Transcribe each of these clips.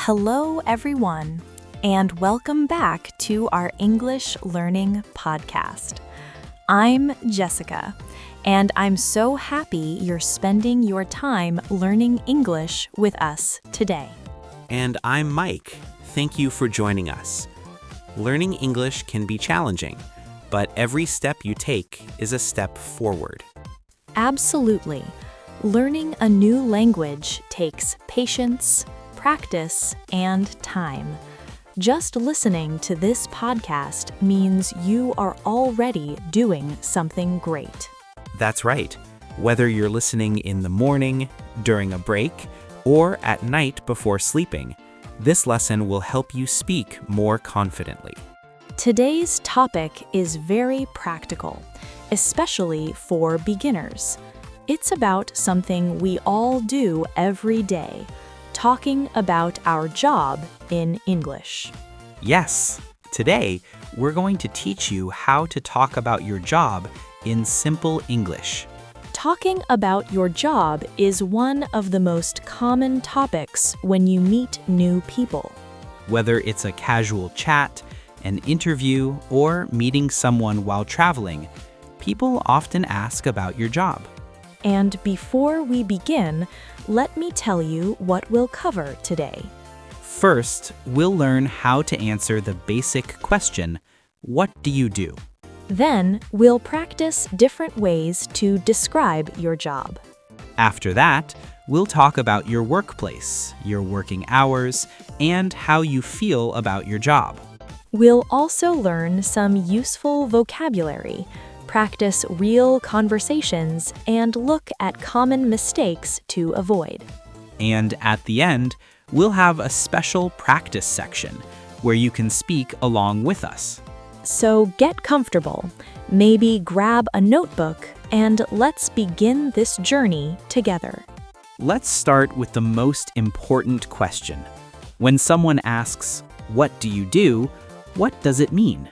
Hello, everyone, and welcome back to our English Learning Podcast. I'm Jessica, and I'm so happy you're spending your time learning English with us today. And I'm Mike. Thank you for joining us. Learning English can be challenging, but every step you take is a step forward. Absolutely. Learning a new language takes patience, practice, and time. Just listening to this podcast means you are already doing something great. That's right. Whether you're listening in the morning, during a break, or at night before sleeping, this lesson will help you speak more confidently. Today's topic is very practical, especially for beginners. It's about something we all do every day, talking about our job in English. Yes, today we're going to teach you how to talk about your job in simple English. Talking about your job is one of the most common topics when you meet new people. Whether it's a casual chat, an interview, or meeting someone while traveling, people often ask about your job. And before we begin, let me tell you what we'll cover today. First, we'll learn how to answer the basic question, what do you do? Then, we'll practice different ways to describe your job. After that, we'll talk about your workplace, your working hours, and how you feel about your job. We'll also learn some useful vocabulary, practice real conversations, and look at common mistakes to avoid. And at the end, we'll have a special practice section where you can speak along with us. So get comfortable, maybe grab a notebook, and let's begin this journey together. Let's start with the most important question. When someone asks, "What do you do?" what does it mean?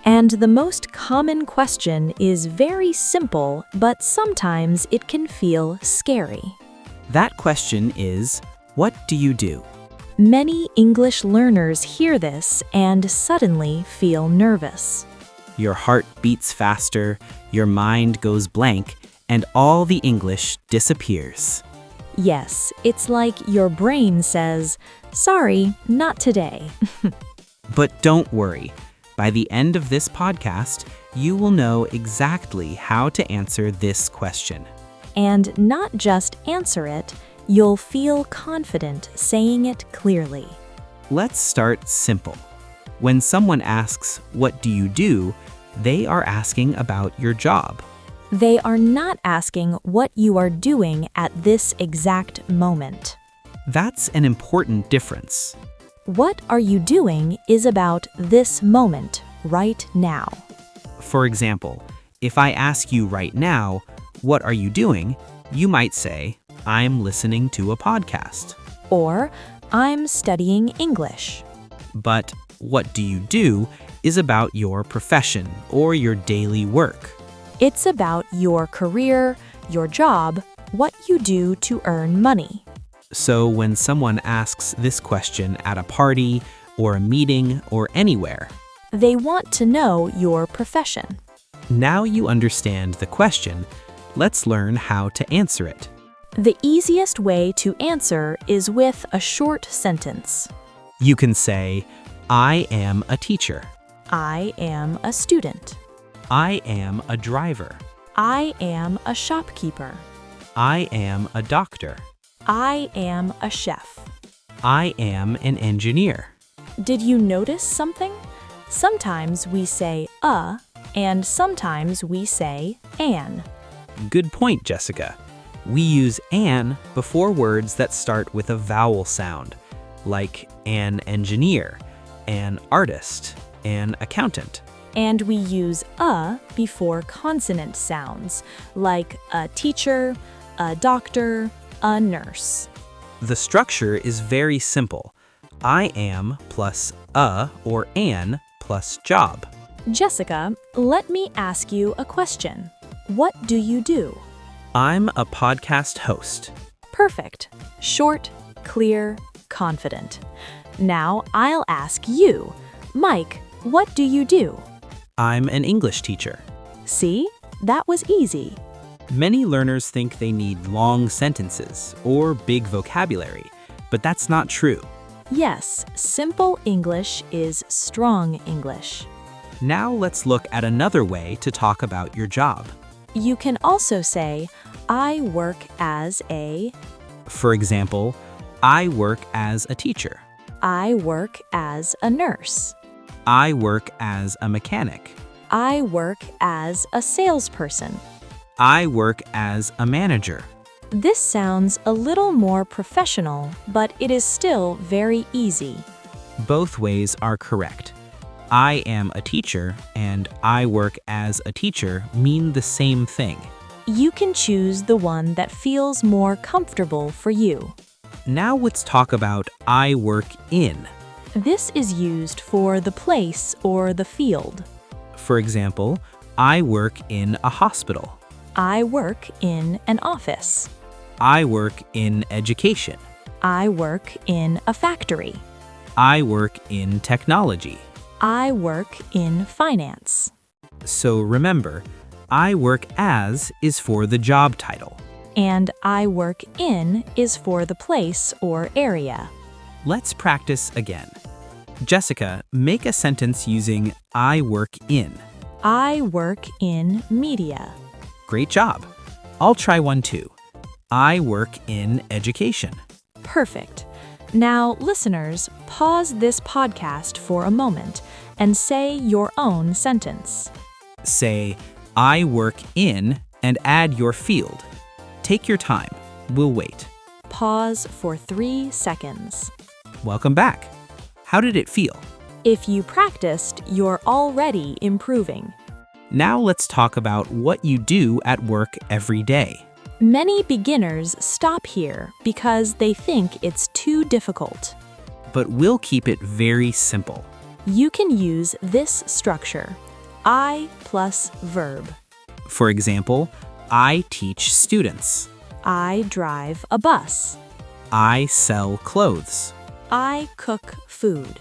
And the most common question is very simple, but sometimes it can feel scary. That question is, what do you do? Many English learners hear this and suddenly feel nervous. Your heart beats faster, your mind goes blank, and all the English disappears. Yes, it's like your brain says, "Sorry, not today." But don't worry. By the end of this podcast, you will know exactly how to answer this question. And not just answer it, you'll feel confident saying it clearly. Let's start simple. When someone asks, "What do you do?" they are asking about your job. They are not asking what you are doing at this exact moment. That's an important difference. What are you doing is about this moment, right now. For example, if I ask you right now, "What are you doing?" you might say, "I'm listening to a podcast." Or, "I'm studying English." But "what do you do?" is about your profession or your daily work. It's about your career, your job, what you do to earn money. So when someone asks this question at a party or a meeting or anywhere, they want to know your profession. Now you understand the question, let's learn how to answer it. The easiest way to answer is with a short sentence. You can say, "I am a teacher." I am a student. "I am a driver." I am a shopkeeper. "I am a doctor." I am a chef. "I am an engineer." Did you notice something? Sometimes we say and sometimes we say an. Good point, Jessica. We use an before words that start with a vowel sound, like an engineer, an artist, an accountant. And we use before consonant sounds, like a teacher, a doctor, a nurse. The structure is very simple. I am plus a or an plus job. Jessica, let me ask you a question. What do you do? I'm a podcast host. Perfect. Short, clear, confident. Now I'll ask you, Mike, what do you do? I'm an English teacher. See? That was easy. Many learners think they need long sentences or big vocabulary, but that's not true. Yes, simple English is strong English. Now let's look at another way to talk about your job. You can also say, I work as a. For example, I work as a teacher. I work as a nurse. I work as a mechanic. I work as a salesperson. I work as a manager. This sounds a little more professional, but it is still very easy. Both ways are correct. I am a teacher and I work as a teacher mean the same thing. You can choose the one that feels more comfortable for you. Now let's talk about I work in. This is used for the place or the field. For example, I work in a hospital. I work in an office. I work in education. I work in a factory. I work in technology. I work in finance. So remember, I work as is for the job title. And I work in is for the place or area. Let's practice again. Jessica, make a sentence using I work in. I work in media. Great job. I'll try one too. I work in education. Perfect. Now, listeners, pause this podcast for a moment and say your own sentence. Say, I work in and add your field. Take your time. We'll wait. Pause for 3 seconds. Welcome back. How did it feel? If you practiced, you're already improving. Now let's talk about what you do at work every day. Many beginners stop here because they think it's too difficult. But we'll keep it very simple. You can use this structure, I plus verb. For example, I teach students. I drive a bus. I sell clothes. I cook food.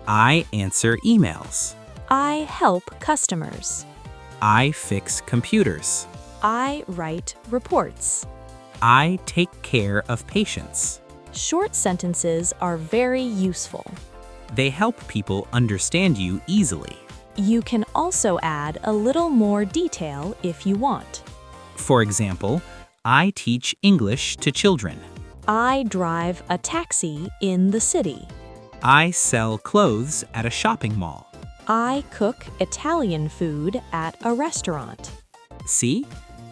I answer emails. I help customers. I fix computers. I write reports. I take care of patients. Short sentences are very useful. They help people understand you easily. You can also add a little more detail if you want. For example, I teach English to children. I drive a taxi in the city. I sell clothes at a shopping mall. I cook Italian food at a restaurant. See?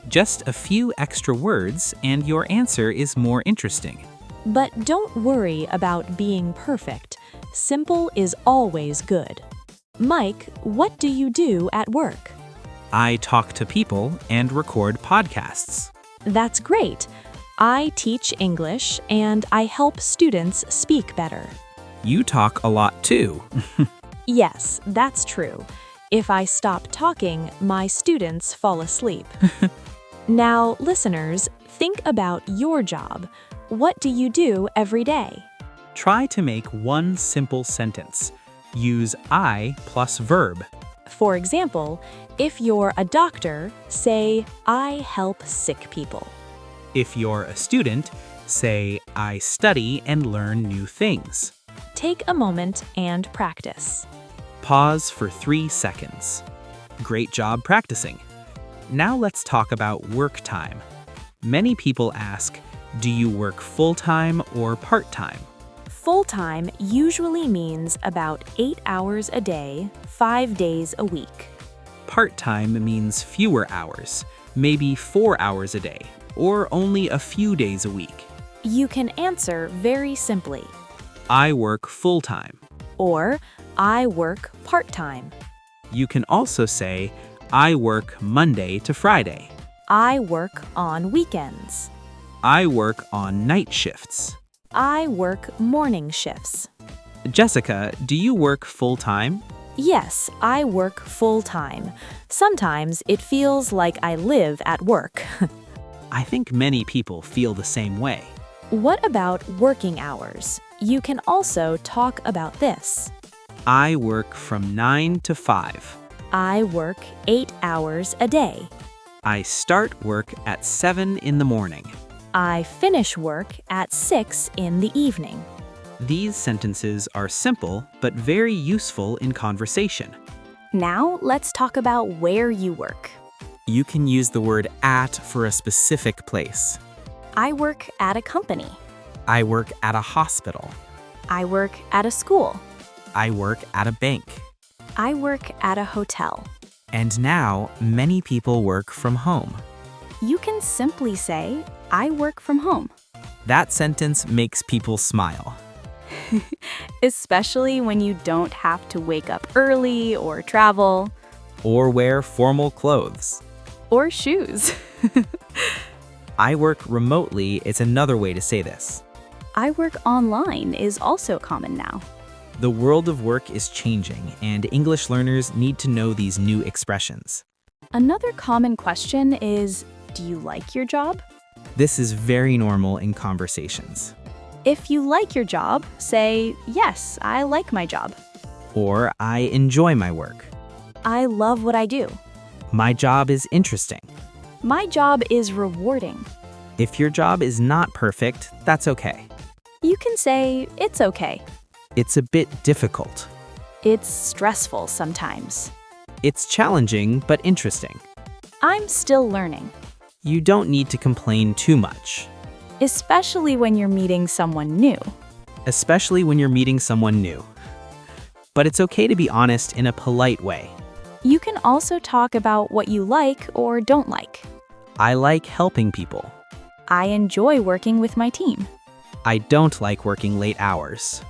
Just a few extra words and your answer is more interesting. But don't worry about being perfect. Simple is always good. Mike, what do you do at work? I talk to people and record podcasts. That's great. I teach English and I help students speak better. You talk a lot too. Yes, that's true. If I stop talking, my students fall asleep. Now, listeners, think about your job. What do you do every day? Try to make one simple sentence. Use I plus verb. For example, if you're a doctor, say, I help sick people. If you're a student, say, I study and learn new things. Take a moment and practice. Pause for 3 seconds. Great job practicing. Now let's talk about work time. Many people ask, do you work full-time or part-time? Full-time usually means about 8 hours a day, 5 days a week. Part-time means fewer hours, maybe 4 hours a day, or only a few days a week. You can answer very simply. I work full-time. Or, I work part-time. You can also say, I work Monday to Friday. I work on weekends. I work on night shifts. I work morning shifts. Jessica, do you work full-time? Yes, I work full-time. Sometimes it feels like I live at work. I think many people feel the same way. What about working hours? You can also talk about this. I work from 9 to 5. I work 8 hours a day. I start work at 7 in the morning. I finish work at 6 in the evening. These sentences are simple but very useful in conversation. Now let's talk about where you work. You can use the word at for a specific place. I work at a company. I work at a hospital. I work at a school. I work at a bank. I work at a hotel. And now, many people work from home. You can simply say, I work from home. That sentence makes people smile. Especially when you don't have to wake up early or travel. Or wear formal clothes. Or shoes. I work remotely is another way to say this. I work online is also common now. The world of work is changing, and English learners need to know these new expressions. Another common question is, do you like your job? This is very normal in conversations. If you like your job, say, yes, I like my job. Or, I enjoy my work. I love what I do. My job is interesting. My job is rewarding. If your job is not perfect, that's okay. You can say, it's okay. It's a bit difficult. It's stressful sometimes. It's challenging but interesting. I'm still learning. You don't need to complain too much. Especially when you're meeting someone new. Especially when you're meeting someone new. But it's okay to be honest in a polite way. You can also talk about what you like or don't like. I like helping people. I enjoy working with my team. I don't like working late hours.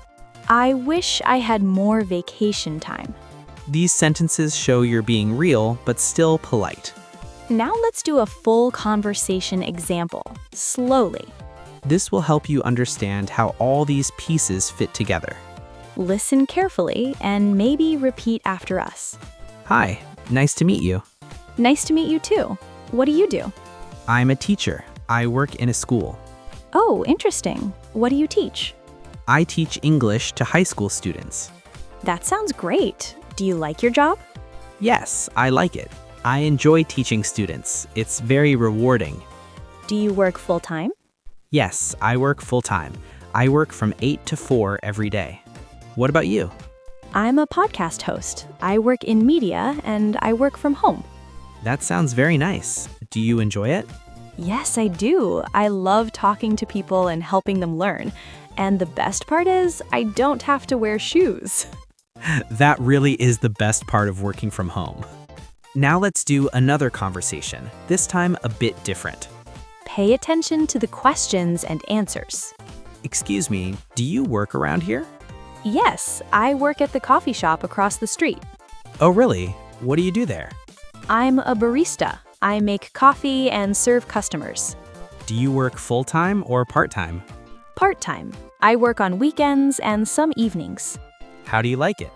I wish I had more vacation time. These sentences show you're being real but still polite. Now let's do a full conversation example, slowly. This will help you understand how all these pieces fit together. Listen carefully and maybe repeat after us. Hi, nice to meet you. Nice to meet you too. What do you do? I'm a teacher. I work in a school. Oh, interesting. What do you teach? I teach English to high school students. That sounds great. Do you like your job? Yes, I like it. I enjoy teaching students. It's very rewarding. Do you work full-time? Yes, I work full-time. I work from 8 to 4 every day. What about you? I'm a podcast host. I work in media and I work from home. That sounds very nice. Do you enjoy it? Yes, I do. I love talking to people and helping them learn. And the best part is, I don't have to wear shoes. That really is the best part of working from home. Now let's do another conversation, this time a bit different. Pay attention to the questions and answers. Excuse me, do you work around here? Yes, I work at the coffee shop across the street. Oh, really? What do you do there? I'm a barista. I make coffee and serve customers. Do you work full-time or part-time? Part-time. I work on weekends and some evenings. How do you like it?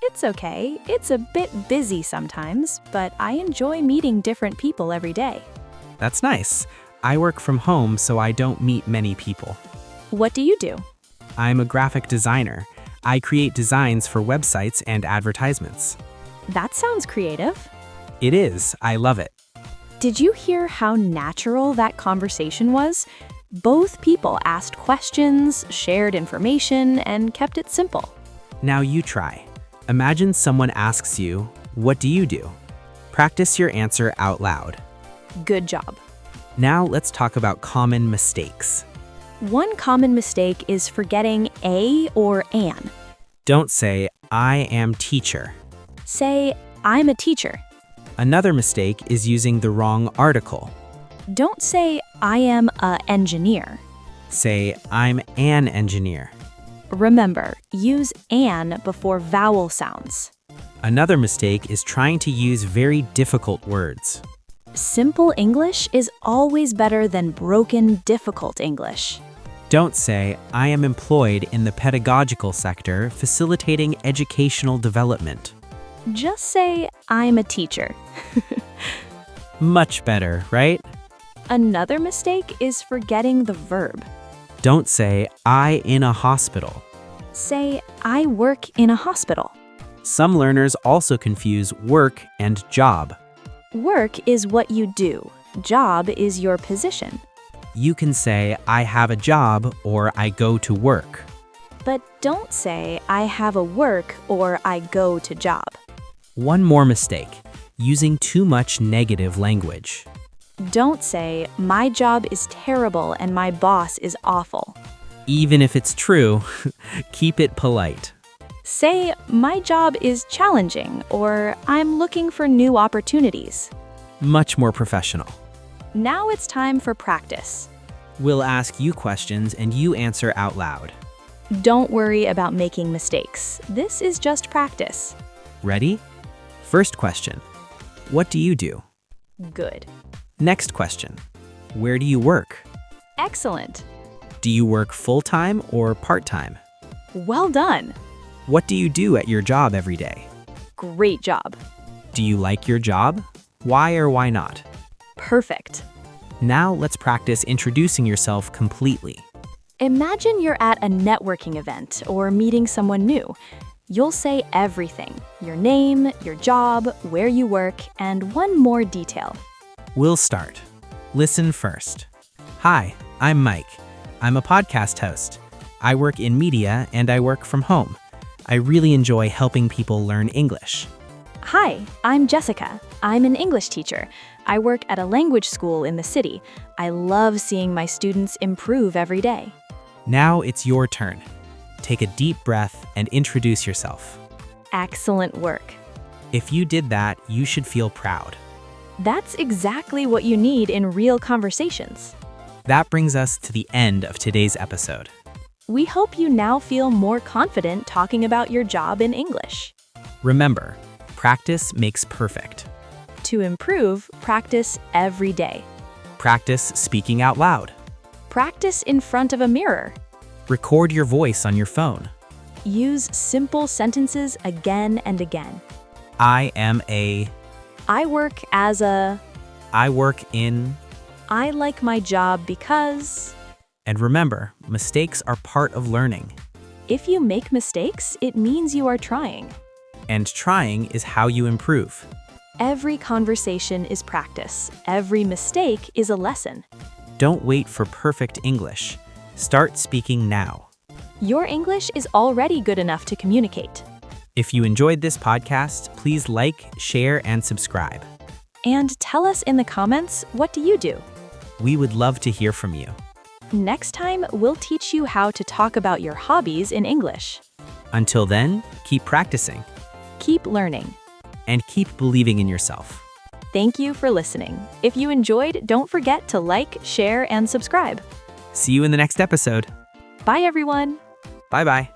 It's okay. It's a bit busy sometimes, but I enjoy meeting different people every day. That's nice. I work from home, so I don't meet many people. What do you do? I'm a graphic designer. I create designs for websites and advertisements. That sounds creative. It is. I love it. Did you hear how natural that conversation was? Both people asked questions, shared information, and kept it simple. Now you try. Imagine someone asks you, "What do you do?" Practice your answer out loud. Good job. Now let's talk about common mistakes. One common mistake is forgetting a or an. Don't say, "I am teacher." Say, I'm a teacher. Another mistake is using the wrong article. Don't say, I am a engineer. Say, "I'm an engineer." Remember, use an before vowel sounds. Another mistake is trying to use very difficult words. Simple English is always better than broken, difficult English. Don't say, "I am employed in the pedagogical sector facilitating educational development." Just say, I'm a teacher. Much better, right? Another mistake is forgetting the verb. Don't say, I in a hospital. Say, I work in a hospital. Some learners also confuse work and job. Work is what you do. Job is your position. You can say, I have a job or I go to work. But don't say, I have a work or I go to job. One more mistake, using too much negative language. Don't say, my job is terrible and my boss is awful. Even if it's true, keep it polite. Say, my job is challenging or I'm looking for new opportunities. Much more professional. Now it's time for practice. We'll ask you questions and you answer out loud. Don't worry about making mistakes. This is just practice. Ready? First question. What do you do? Good. Next question. Where do you work? Excellent. Do you work full-time or part-time? Well done. What do you do at your job every day? Great job. Do you like your job? Why or why not? Perfect. Now let's practice introducing yourself completely. Imagine you're at a networking event or meeting someone new. You'll say everything: your name, your job, where you work, and one more detail. We'll start. Listen first. Hi, I'm Mike. I'm a podcast host. I work in media and I work from home. I really enjoy helping people learn English. Hi, I'm Jessica. I'm an English teacher. I work at a language school in the city. I love seeing my students improve every day. Now it's your turn. Take a deep breath and introduce yourself. Excellent work. If you did that, you should feel proud. That's exactly what you need in real conversations. That brings us to the end of today's episode. We hope you now feel more confident talking about your job in English. Remember, practice makes perfect. To improve, practice every day. Practice speaking out loud. Practice in front of a mirror. Record your voice on your phone. Use simple sentences again and again. I work as a. I work in. I like my job because. And remember, mistakes are part of learning. If you make mistakes, it means you are trying. And trying is how you improve. Every conversation is practice. Every mistake is a lesson. Don't wait for perfect English. Start speaking now. Your English is already good enough to communicate. If you enjoyed this podcast, please like, share, and subscribe. And tell us in the comments, what do you do? We would love to hear from you. Next time, we'll teach you how to talk about your hobbies in English. Until then, keep practicing. Keep learning. And keep believing in yourself. Thank you for listening. If you enjoyed, don't forget to like, share, and subscribe. See you in the next episode. Bye, everyone. Bye-bye.